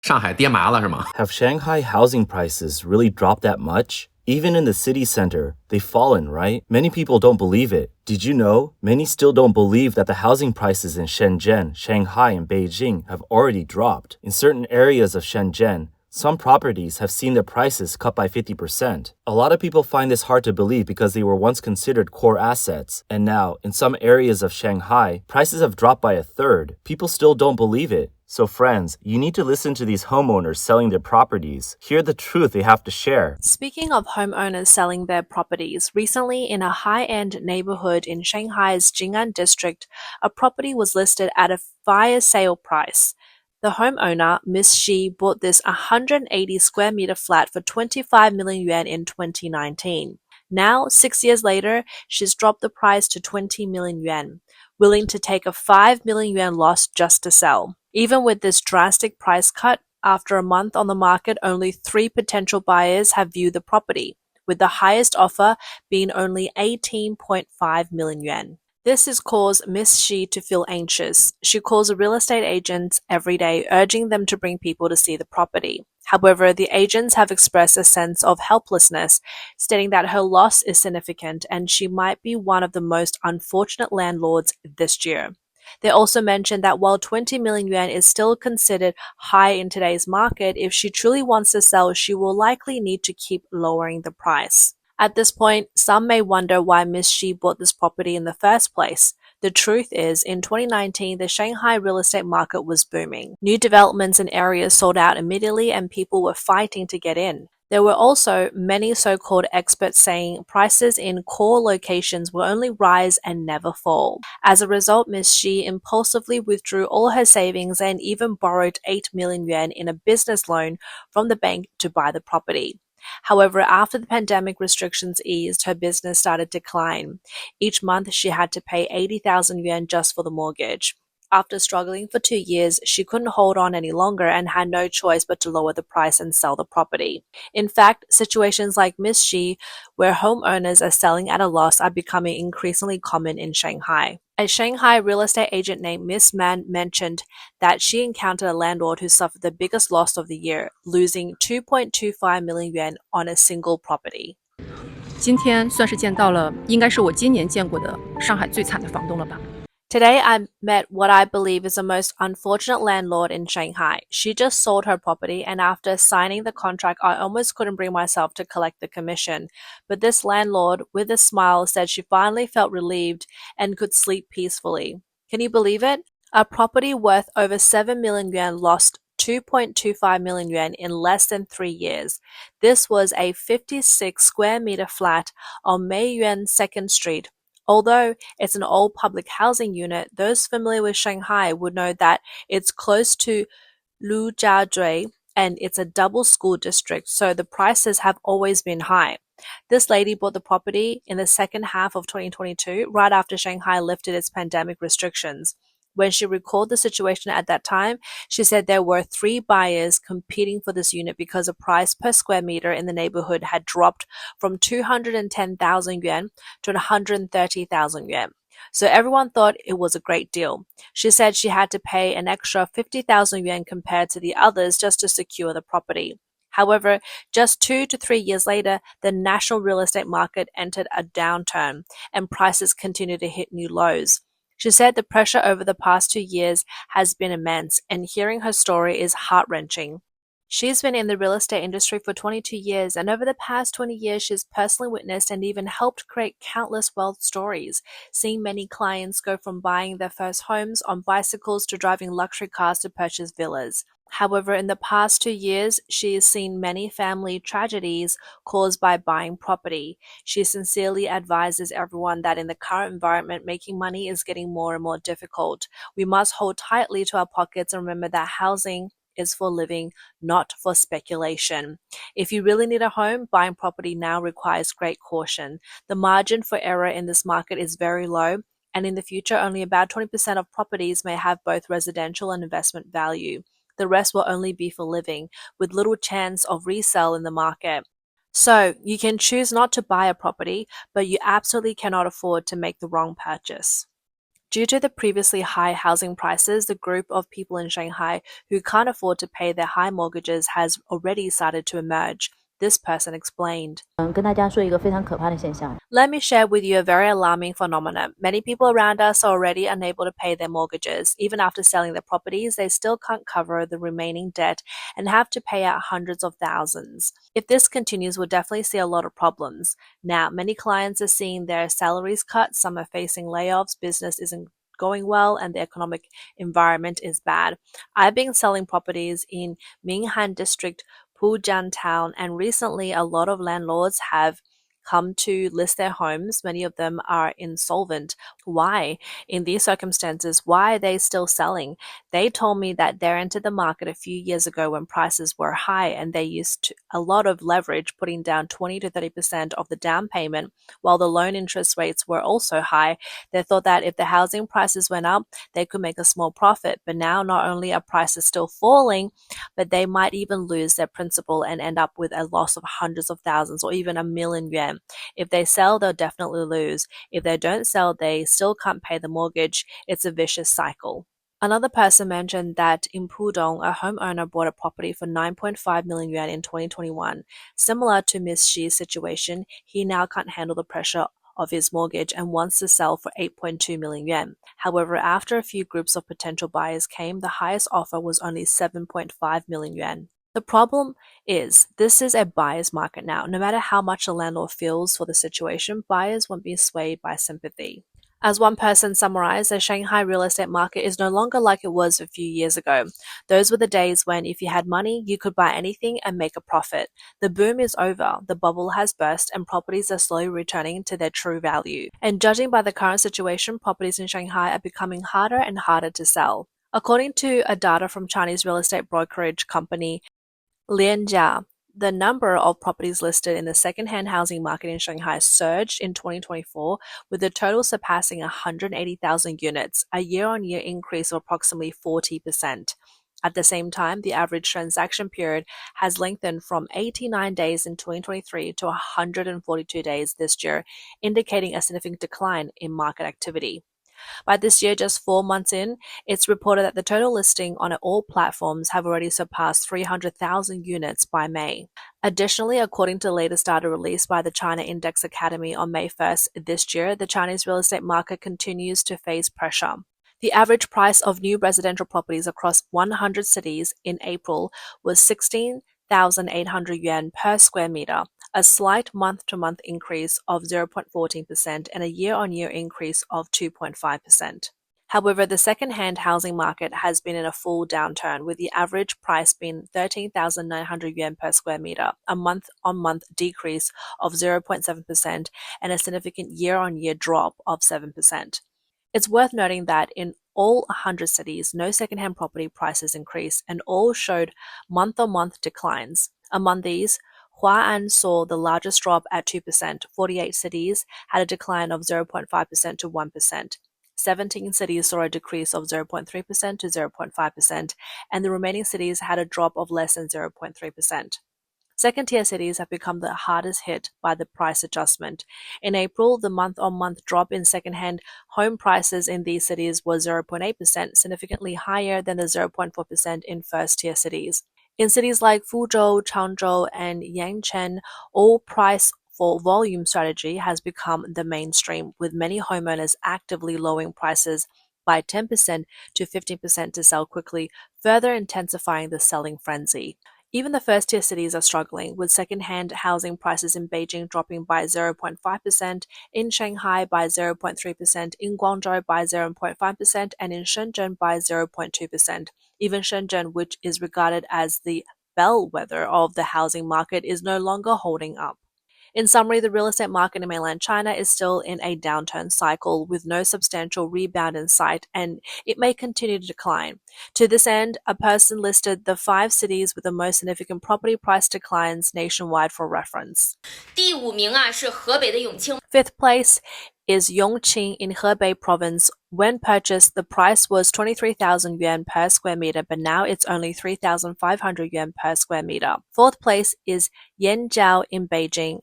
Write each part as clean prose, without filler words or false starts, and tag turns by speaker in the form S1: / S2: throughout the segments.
S1: 上海跌麻了是吗？
S2: Have Shanghai housing prices really dropped that much? Even in the city center, they've fallen, right? Many people don't believe it. Did you know? Many still don't believe that the housing prices in Shenzhen, Shanghai, and Beijing have already dropped. In certain areas of Shenzhen, some properties have seen their prices cut by 50%. A lot of people find this hard to believe because they were once considered core assets, and now, in some areas of Shanghai, prices have dropped by a third. People still don't believe it. So friends, you need to listen to these homeowners selling their properties. Hear the truth they have to share.
S3: Speaking of homeowners selling their properties, recently in a high-end neighborhood in Shanghai's Jing'an district, a property was listed at a fire sale price. The homeowner, Miss Shi, bought this 180 square meter flat for 25 million yuan in 2019. Now, 6 years later, she's dropped the price to 20 million yuan, willing to take a 5 million yuan loss just to sell. Even with this drastic price cut, after a month on the market, only 3 potential buyers have viewed the property, with the highest offer being only 18.5 million yuan. This has caused Miss Shi to feel anxious. She calls real estate agents every day, urging them to bring people to see the property. However, the agents have expressed a sense of helplessness, stating that her loss is significant and she might be one of the most unfortunate landlords this year. They also mentioned that while 20 million yuan is still considered high in today's market, if she truly wants to sell, she will likely need to keep lowering the price. At this point, some may wonder why Miss Shi bought this property in the first place. The truth is, in 2019, the Shanghai real estate market was booming. New developments in areas sold out immediately and people were fighting to get in. There were also many so-called experts saying prices in core locations will only rise and never fall. As a result, Ms. Shi impulsively withdrew all her savings and even borrowed 8 million yuan in a business loan from the bank to buy the property. However, after the pandemic restrictions eased, her business started to decline. Each month, she had to pay 80,000 yuan just for the mortgage. After struggling for 2 years, she couldn't hold on any longer and had no choice but to lower the price and sell the property. In fact, situations like Miss Shi, where homeowners are selling at a loss, are becoming increasingly common in Shanghai. A Shanghai real estate agent named Miss Man mentioned that she encountered a landlord who suffered the biggest loss of the year, losing 2.25 million yuan on a single property.
S4: 今天算是见到了，应该是我今年见过的上海最惨的房东了吧。
S3: Today, I met what I believe is the most unfortunate landlord in Shanghai. She just sold her property, and after signing the contract, I almost couldn't bring myself to collect the commission. But this landlord, with a smile, said she finally felt relieved and could sleep peacefully. Can you believe it? A property worth over 7 million yuan lost 2.25 million yuan in less than 3 years. This was a 56 square meter flat on Meiyuan 2nd Street. Although it's an old public housing unit, those familiar with Shanghai would know that it's close to Lujiazui and it's a double school district, so the prices have always been high. This lady bought the property in the second half of 2022, right after Shanghai lifted its pandemic restrictions. When she recalled the situation at that time, she said there were 3 buyers competing for this unit because the price per square meter in the neighborhood had dropped from 210,000 yuan to 130,000 yuan. So everyone thought it was a great deal. She said she had to pay an extra 50,000 yuan compared to the others just to secure the property. However, just 2 to 3 years later, the national real estate market entered a downturn and prices continued to hit new lows. She said the pressure over the past 2 years has been immense, and hearing her story is heart-wrenching. She's been in the real estate industry for 22 years, and over the past 20 years, she's personally witnessed and even helped create countless wealth stories, seeing many clients go from buying their first homes on bicycles to driving luxury cars to purchase villas. However, in the past 2 years, she has seen many family tragedies caused by buying property. She sincerely advises everyone that in the current environment, making money is getting more and more difficult. We must hold tightly to our pockets and remember that housing is for living, not for speculation. If you really need a home, buying property now requires great caution. The margin for error in this market is very low, and in the future, only about 20% of properties may have both residential and investment value. The rest will only be for living, with little chance of resale in the market. So, you can choose not to buy a property, but you absolutely cannot afford to make the wrong purchase. Due to the previously high housing prices, the group of people in Shanghai who can't afford to pay their high mortgages has already started to emerge. This person explained.
S1: 跟大家说一个非常可怕的现象。
S3: Let me share with you a very alarming phenomenon. Many people around us are already unable to pay their mortgages. Even after selling their properties, they still can't cover the remaining debt and have to pay out hundreds of thousands. If this continues, we'll definitely see a lot of problems. Now, many clients are seeing their salaries cut, some are facing layoffs, business isn't going well, and the economic environment is bad. I've been selling properties in Jing'an district, Pujian town, and recently a lot of landlords have come to list their homes. Many of them are insolvent. Why? In these circumstances, why are they still selling? They told me that they entered the market a few years ago when prices were high and they used a lot of leverage, putting down 20 to 30% of the down payment while the loan interest rates were also high. They thought that if the housing prices went up, they could make a small profit. But now not only are prices still falling, but they might even lose their principal and end up with a loss of hundreds of thousands or even $1,000,000 yuan. If they sell, they'll definitely lose. If they don't sell, they still can't pay the mortgage. It's a vicious cycle. Another person mentioned that in Pudong, a homeowner bought a property for 9.5 million yuan in 2021. Similar to Miss Xi's situation, he now can't handle the pressure of his mortgage and wants to sell for 8.2 million yuan. However, after a few groups of potential buyers came, the highest offer was only 7.5 million yuan. The problem is, this is a buyer's market now. No matter how much a landlord feels for the situation, buyers won't be swayed by sympathy. As one person summarized, the Shanghai real estate market is no longer like it was a few years ago. Those were the days when if you had money, you could buy anything and make a profit. The boom is over, the bubble has burst, and properties are slowly returning to their true value. And judging by the current situation, properties in Shanghai are becoming harder and harder to sell. According to a data from Chinese real estate brokerage company Lianjia, the number of properties listed in the second-hand housing market in Shanghai surged in 2024, with the total surpassing 180,000 units, a year-on-year increase of approximately 40%. At the same time, the average transaction period has lengthened from 89 days in 2023 to 142 days this year, indicating a significant decline in market activity. By this year, just 4 months in, it's reported that the total listing on all platforms have already surpassed 300,000 units by May. Additionally, according to the latest data released by the China Index Academy on May 1st this year, the Chinese real estate market continues to face pressure. The average price of new residential properties across 100 cities in April was 16,800 yuan per square meter, a slight month-to-month increase of 0.14% and a year-on-year increase of 2.5%. However, the second-hand housing market has been in a full downturn, with the average price being 13,900 yuan per square meter, a month-on-month decrease of 0.7% and a significant year-on-year drop of 7%. It's worth noting that in all 100 cities, no second-hand property prices increased and all showed month-on-month declines. Among these, Hua'an saw the largest drop at 2%. 48 cities had a decline of 0.5% to 1%. 17 cities saw a decrease of 0.3% to 0.5%, and the remaining cities had a drop of less than 0.3%. Second-tier cities have become the hardest hit by the price adjustment. In April, the month-on-month drop in second-hand home prices in these cities was 0.8%, significantly higher than the 0.4% in first-tier cities. In cities like Fuzhou, Changzhou, and Yangcheng, all price for volume strategy has become the mainstream, with many homeowners actively lowering prices by 10% to 15% to sell quickly, further intensifying the selling frenzy. Even the first-tier cities are struggling, with second-hand housing prices in Beijing dropping by 0.5%, in Shanghai by 0.3%, in Guangzhou by 0.5%, and in Shenzhen by 0.2%. Even Shenzhen, which is regarded as the bellwether of the housing market, is no longer holding up. In summary, the real estate market in mainland China is still in a downturn cycle with no substantial rebound in sight, and it may continue to decline. To this end, a person listed the 5 cities with the most significant property price declines nationwide for reference.
S5: 第5名是河北的永清。
S3: Fifth place is Yongqing in Hebei province. When purchased, the price was 23,000 yuan per square meter, but now it's only 3,500 yuan per square meter. Fourth place is Yanjiao in Beijing.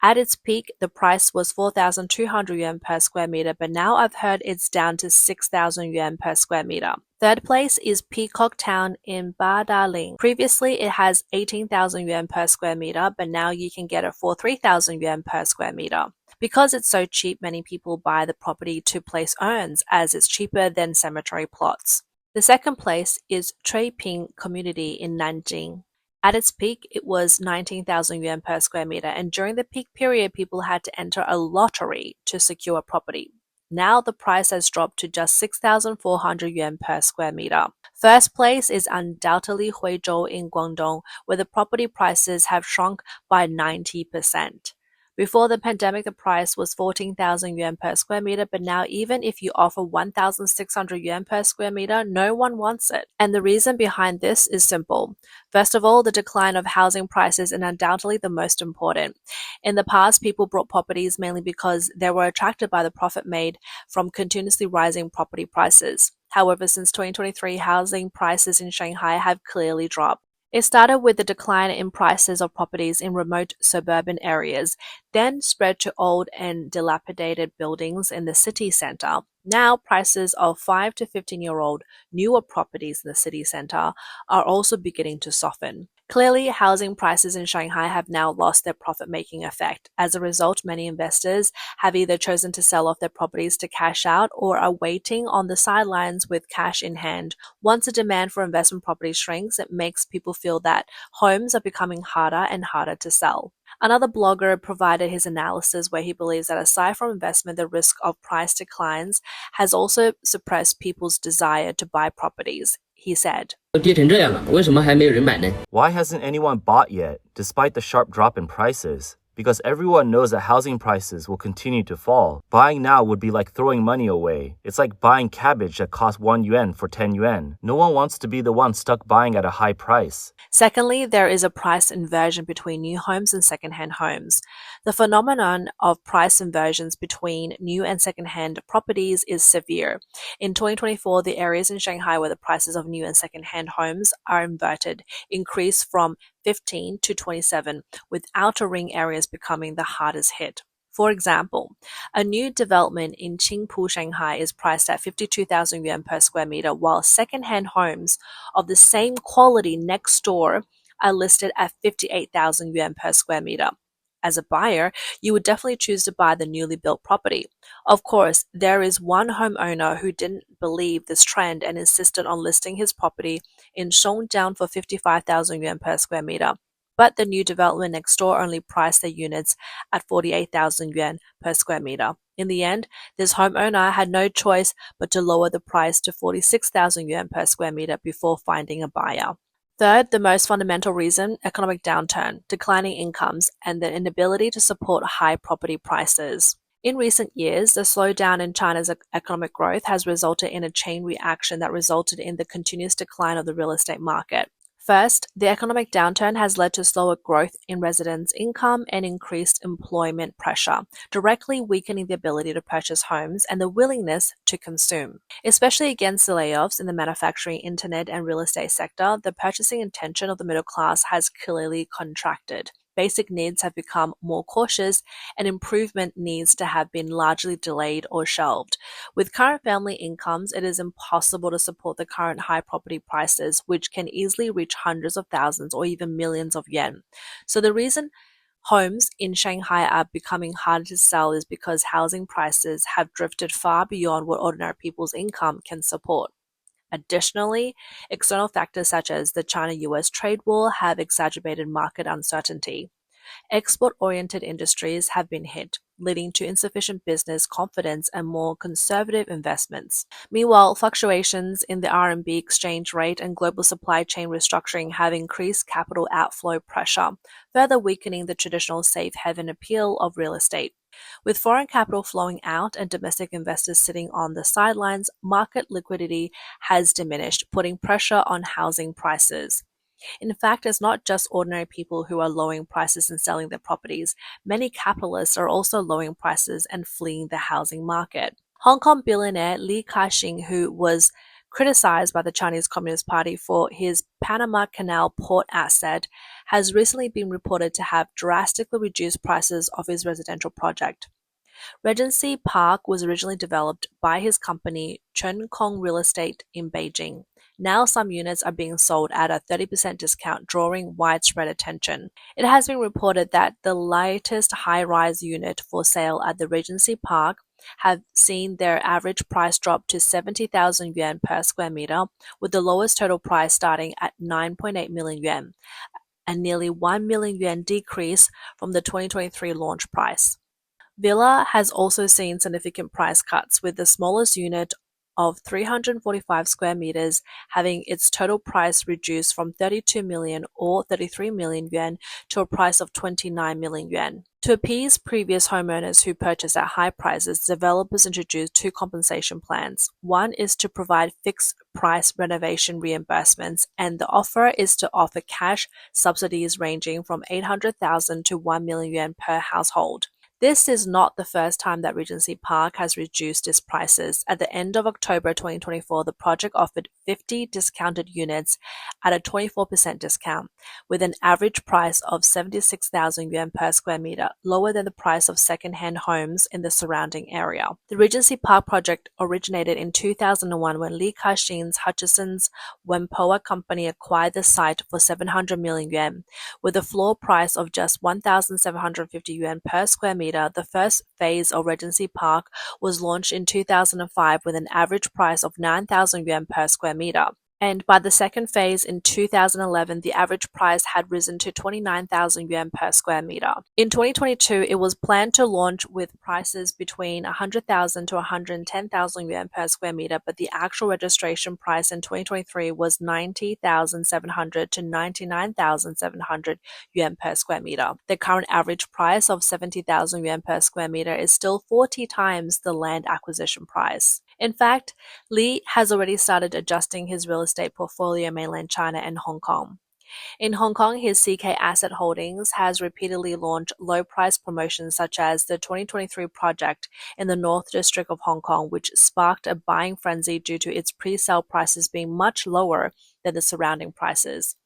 S3: At its peak, the price was 4,200 yuan per square meter, but now I've heard it's down to 6,000 yuan per square meter. Third place is Peacock Town in Badaling. Previously, it has 18,000 yuan per square meter, but now you can get it for 3,000 yuan per square meter. Because it's so cheap, many people buy the property to place urns, as it's cheaper than cemetery plots. The second place is Chuiping Community in Nanjing. At its peak, it was 19,000 yuan per square meter, and during the peak period, people had to enter a lottery to secure a property. Now the price has dropped to just 6,400 yuan per square meter. First place is undoubtedly Huizhou in Guangdong, where the property prices have shrunk by 90%. Before the pandemic, the price was 14,000 yuan per square meter, but now even if you offer 1,600 yuan per square meter, no one wants it. And the reason behind this is simple. First of all, the decline of housing prices is undoubtedly the most important. In the past, people bought properties mainly because they were attracted by the profit made from continuously rising property prices. However, since 2023, housing prices in Shanghai have clearly dropped. It started with the decline in prices of properties in remote suburban areas, then spread to old and dilapidated buildings in the city center. Now, prices of 5 to 15-year-old newer properties in the city center are also beginning to soften. Clearly, housing prices in Shanghai have now lost their profit-making effect. As a result, many investors have either chosen to sell off their properties to cash out or are waiting on the sidelines with cash in hand. Once the demand for investment property shrinks, it makes people feel that homes are becoming harder and harder to sell. Another blogger provided his analysis where he believes that aside from investment, the risk of price declines has also suppressed people's desire to buy properties. He said,
S2: Why hasn't anyone bought yet, despite the sharp drop in prices? Because everyone knows that housing prices will continue to fall. Buying now would be like throwing money away. It's like buying cabbage that costs 1 yuan for 10 yuan. No one wants to be the one stuck buying at a high price.
S3: Secondly, there is a price inversion between new homes and second-hand homes. The phenomenon of price inversions between new and second-hand properties is severe. In 2024, the areas in Shanghai where the prices of new and second-hand homes are inverted increased from 15 to 27, with outer ring areas becoming the hardest hit. For example, a new development in Qingpu, Shanghai is priced at 52,000 yuan per square meter, while second-hand homes of the same quality next door are listed at 58,000 yuan per square meter. As a buyer, you would definitely choose to buy the newly built property. Of course, there is one homeowner who didn't believe this trend and insisted on listing his property in Songjiang for 55,000 yuan per square meter. But the new development next door only priced their units at 48,000 yuan per square meter. In the end, this homeowner had no choice but to lower the price to 46,000 yuan per square meter before finding a buyer. Third, the most fundamental reason, economic downturn, declining incomes, and the inability to support high property prices. In recent years, the slowdown in China's economic growth has resulted in a chain reaction that resulted in the continuous decline of the real estate market. First, the economic downturn has led to slower growth in residents' income and increased employment pressure, directly weakening the ability to purchase homes and the willingness to consume. Especially against the layoffs in the manufacturing, internet, and real estate sector, the purchasing intention of the middle class has clearly contracted. Basic needs have become more cautious, and improvement needs to have been largely delayed or shelved. With current family incomes, it is impossible to support the current high property prices, which can easily reach hundreds of thousands or even millions of yuan. So the reason homes in Shanghai are becoming harder to sell is because housing prices have drifted far beyond what ordinary people's income can support. Additionally, external factors such as the China-US trade war have exacerbated market uncertainty. Export-oriented industries have been hit, leading to insufficient business confidence and more conservative investments. Meanwhile, fluctuations in the RMB exchange rate and global supply chain restructuring have increased capital outflow pressure, further weakening the traditional safe haven appeal of real estate. With foreign capital flowing out and domestic investors sitting on the sidelines, market liquidity has diminished, putting pressure on housing prices. In fact, it's not just ordinary people who are lowering prices and selling their properties. Many capitalists are also lowering prices and fleeing the housing market. Hong Kong billionaire Li Ka-shing, who was criticized by the Chinese Communist Party for his Panama Canal port asset, has recently been reported to have drastically reduced prices of his residential project. Regency Park was originally developed by his company Chenkong Real Estate in Beijing. Now some units are being sold at a 30% discount, drawing widespread attention. It has been reported that the latest high-rise unit for sale at the Regency Park have seen their average price drop to 70,000 yuan per square meter, with the lowest total price starting at 9.8 million yuan, a nearly 1 million yuan decrease from the 2023 launch price. Villa has also seen significant price cuts, with the smallest unit of 345 square meters having its total price reduced from 32 million or 33 million yuan to a price of 29 million yuan. To appease previous homeowners who purchased at high prices, developers introduced two compensation plans. One is to provide fixed price renovation reimbursements, and the offer is to offer cash subsidies ranging from 800,000 to 1 million yuan per household. This is not the first time that Regency Park has reduced its prices. At the end of October 2024, the project offered 50 discounted units at a 24% discount, with an average price of 76,000 yuan per square meter, lower than the price of second-hand homes in the surrounding area. The Regency Park project originated in 2001 when Li Ka-shing's Hutchison's Wenpoa company acquired the site for 700 million yuan, with a floor price of just 1,750 yuan per square meter. The first phase of Regency Park was launched in 2005 with an average price of 9,000 yuan per square meter. And by the second phase in 2011, the average price had risen to 29,000 yuan per square meter. In 2022, it was planned to launch with prices between 100,000 to 110,000 yuan per square meter, but the actual registration price in 2023 was 90,700 to 99,700 yuan per square meter. The current average price of 70,000 yuan per square meter is still 40 times the land acquisition price. In fact, Li has already started adjusting his real estate portfolio in mainland China and Hong Kong. In Hong Kong, his CK Asset Holdings has repeatedly launched low-price promotions such as the 2023 project in the North District of Hong Kong, which sparked a buying frenzy due to its pre-sale prices being much lower than the surrounding prices.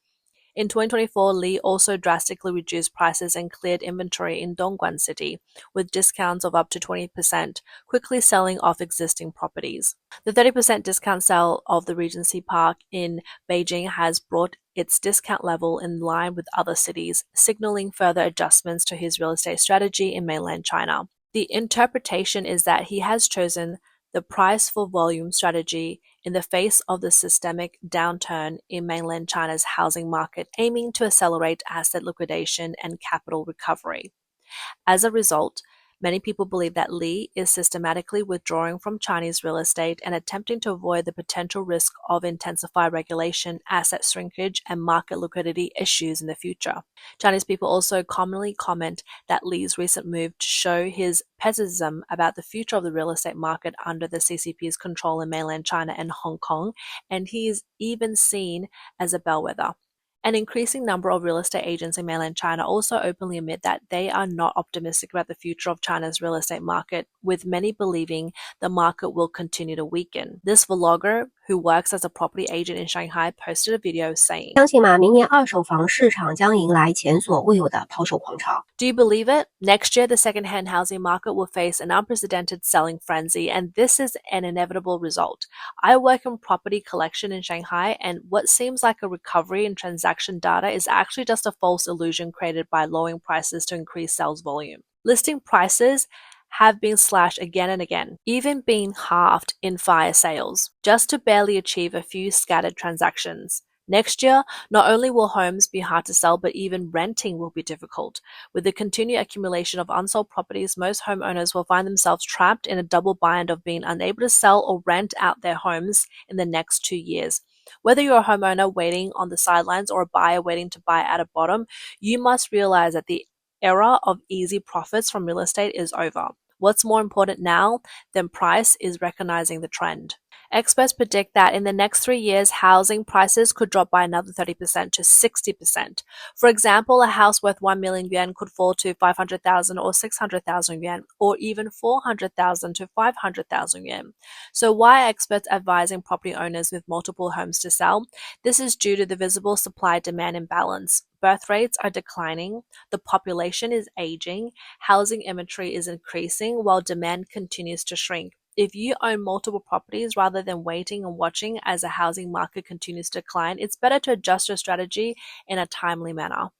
S3: In 2024, Li also drastically reduced prices and cleared inventory in Dongguan City, with discounts of up to 20%, quickly selling off existing properties. The 30% discount sale of the Regency Park in Beijing has brought its discount level in line with other cities, signaling further adjustments to his real estate strategy in mainland China. The interpretation is that he has chosen the price for volume strategy in the face of the systemic downturn in mainland China's housing market, aiming to accelerate asset liquidation and capital recovery. As a result, many people believe that Li is systematically withdrawing from Chinese real estate and attempting to avoid the potential risk of intensified regulation, asset shrinkage, and market liquidity issues in the future. Chinese people also commonly comment that Li's recent move to show his pessimism about the future of the real estate market under the CCP's control in mainland China and Hong Kong, and he is even seen as a bellwether. An increasing number of real estate agents in mainland China also openly admit that they are not optimistic about the future of China's real estate market, with many believing the market will continue to weaken. This vlogger, who works as a property agent in Shanghai, posted a video saying,
S6: 相信吗？明年二手房市场将迎来前所未有的抛售狂潮。
S3: Do you believe it? Next year, the second-hand housing market will face an unprecedented selling frenzy, and this is an inevitable result. I work in property collection in Shanghai, and what seems like a recovery in transaction data is actually just a false illusion created by lowering prices to increase sales volume. Listing prices have been slashed again and again, even being halved in fire sales, just to barely achieve a few scattered transactions. Next year, not only will homes be hard to sell, but even renting will be difficult. With the continued accumulation of unsold properties, most homeowners will find themselves trapped in a double bind of being unable to sell or rent out their homes in the next 2 years. Whether you're a homeowner waiting on the sidelines or a buyer waiting to buy at a bottom, you must realize that the era of easy profits from real estate is over. What's more important now than price is recognizing the trend. Experts predict that in the next 3 years, housing prices could drop by another 30% to 60%. For example, a house worth 1 million yuan could fall to 500,000 or 600,000 yuan, or even 400,000 to 500,000 yuan. So why are experts advising property owners with multiple homes to sell? This is due to the visible supply-demand imbalance. Birth rates are declining, the population is aging, housing inventory is increasing while demand continues to shrink. If you own multiple properties rather than waiting and watching as the housing market continues to decline, it's better to adjust your strategy in a timely manner.